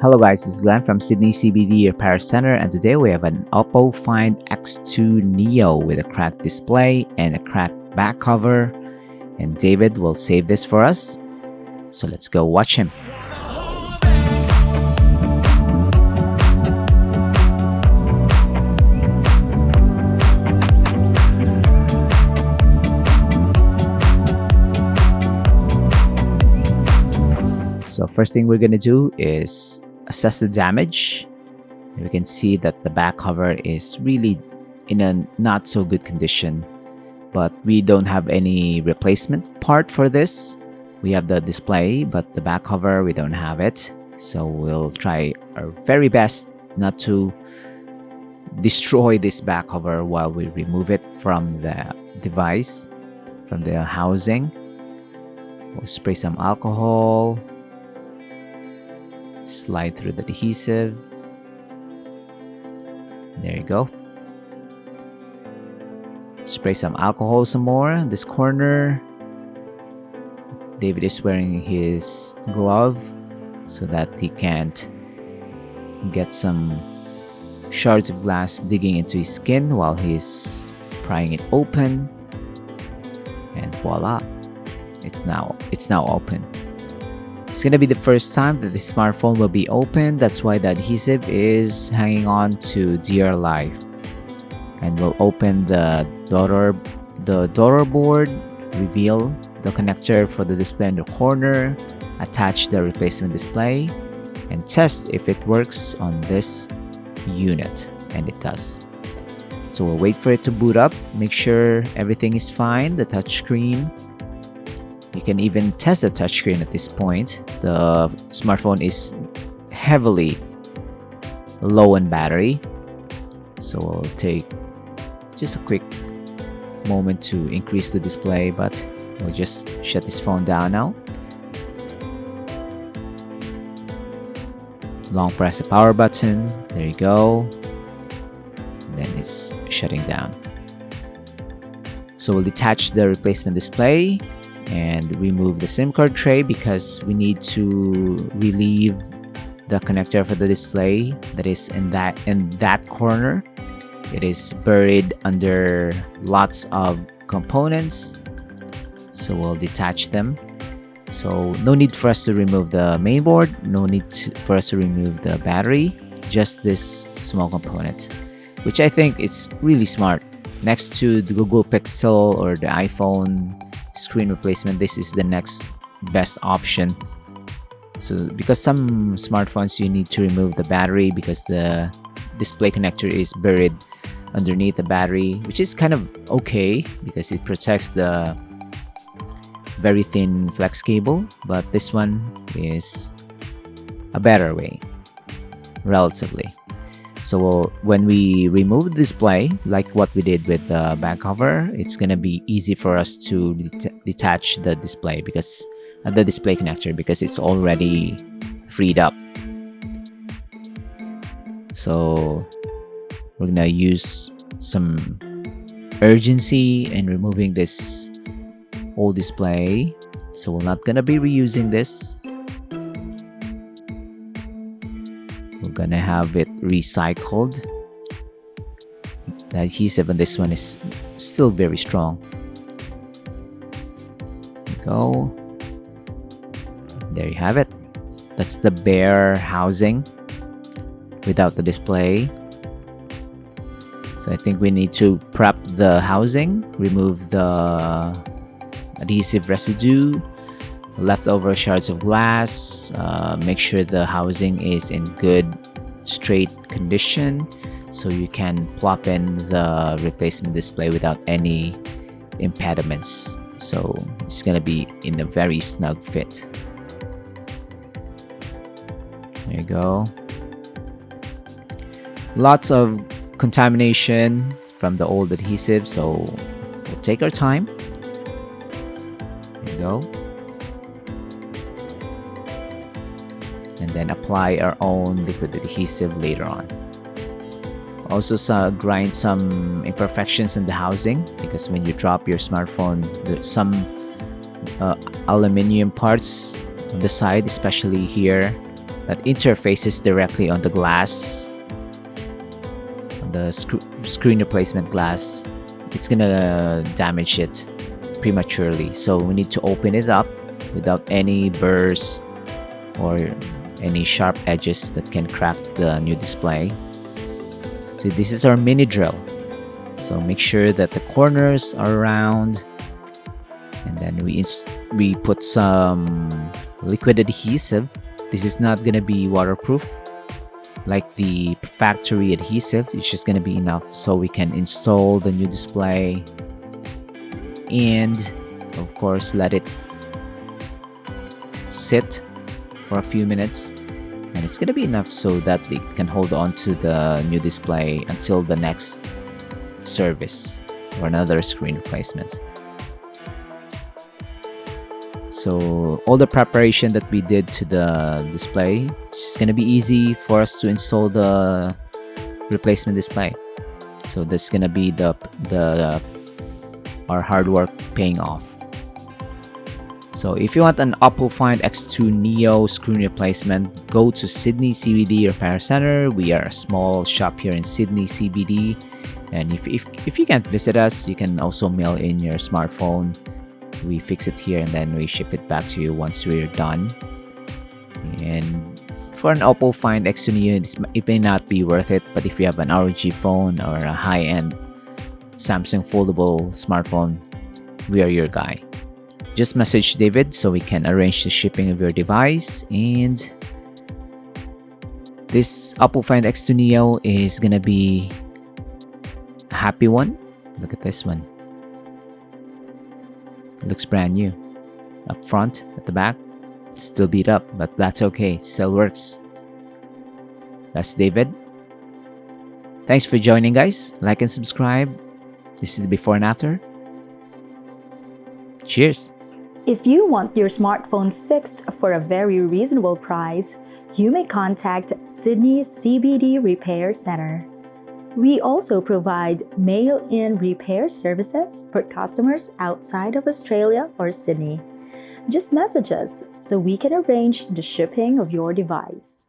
Hello guys, this is Glenn from Sydney CBD Repair Centre, and today we have an Oppo Find X2 Neo with a cracked display and a cracked back cover, and David will save this for us. So let's go watch him. So first thing we're gonna do is assess the damage. We can see that the back cover is really in a not so good condition, but we don't have any replacement part for this. We have the display, but the back cover we don't have it. So we'll try our very best not to destroy this back cover while we remove it from the device, from the housing. We'll spray some alcohol, slide through the adhesive. There you go. Spray some alcohol some more in this corner. David is wearing his glove so that he can't get some shards of glass digging into his skin while he's prying it open. And voila, it's now open. It's gonna be the first time that the smartphone will be open. That's why the adhesive is hanging on to dear life. And we'll open the daughter board, reveal the connector for the display in the corner, attach the replacement display, and test if it works on this unit. And it does. So we'll wait for it to boot up, make sure everything is fine, the touchscreen. You can even test the touchscreen at this point. The smartphone is heavily low on battery. So we'll take just a quick moment to increase the display, but we'll just shut this phone down now. Long press the power button. There you go. And then it's shutting down. So we'll detach the replacement display and remove the SIM card tray because we need to relieve the connector for the display that is in that corner. It is buried under lots of components, so we'll detach them. So no need for us to remove the main board, no need for us to remove the battery, just this small component, which I think is really smart. Next to the Google Pixel or the iPhone screen replacement, this is the next best option. So because some smartphones you need to remove the battery because the display connector is buried underneath the battery, which is kind of okay because it protects the very thin flex cable, but this one is a better way relatively. So when we remove the display, like what we did with the back cover, it's gonna be easy for us to detach the display because the display connector because it's already freed up. So we're gonna use some urgency in removing this old display. So we're not gonna be reusing this. We're gonna have it recycled. The adhesive on this one is still very strong. There you go. There you have it. That's the bare housing without the display. So I think we need to prep the housing, remove the adhesive residue, leftover shards of glass, make sure the housing is in good straight condition so you can plop in the replacement display without any impediments. So it's gonna be in a very snug fit. There you go. Lots of contamination from the old adhesive, so we'll take our time. There you go. And then apply our own liquid adhesive later on. Also grind some imperfections in the housing because when you drop your smartphone, there's some aluminum parts on the side, especially here that interfaces directly on the glass, on the screen replacement glass, it's gonna damage it prematurely. So we need to open it up without any burrs or any sharp edges that can crack the new display. So this is our mini drill. So make sure that the corners are round, and then we put some liquid adhesive. This is not gonna be waterproof like the factory adhesive. It's just gonna be enough so we can install the new display and of course let it sit for a few minutes, and it's gonna be enough so that it can hold on to the new display until the next service or another screen replacement. So all the preparation that we did to the display, it's just gonna be easy for us to install the replacement display. So that's gonna be our hard work paying off. So if you want an Oppo Find X2 Neo screen replacement, go to Sydney CBD Repair Centre. We are a small shop here in Sydney CBD, and if you can't visit us, you can also mail in your smartphone. We fix it here and then we ship it back to you once we're done. And for an Oppo Find X2 Neo, it may not be worth it, but if you have an ROG phone or a high-end Samsung foldable smartphone, we are your guy. Just message David so we can arrange the shipping of your device. And this Oppo Find X2 Neo is gonna be a happy one. Look at this one. It looks brand new. Up front, at the back, still beat up, but that's okay. It still works. That's David. Thanks for joining, guys. Like and subscribe. This is the before and after. Cheers. If you want your smartphone fixed for a very reasonable price, you may contact Sydney CBD Repair Centre. We also provide mail-in repair services for customers outside of Australia or Sydney. Just message us so we can arrange the shipping of your device.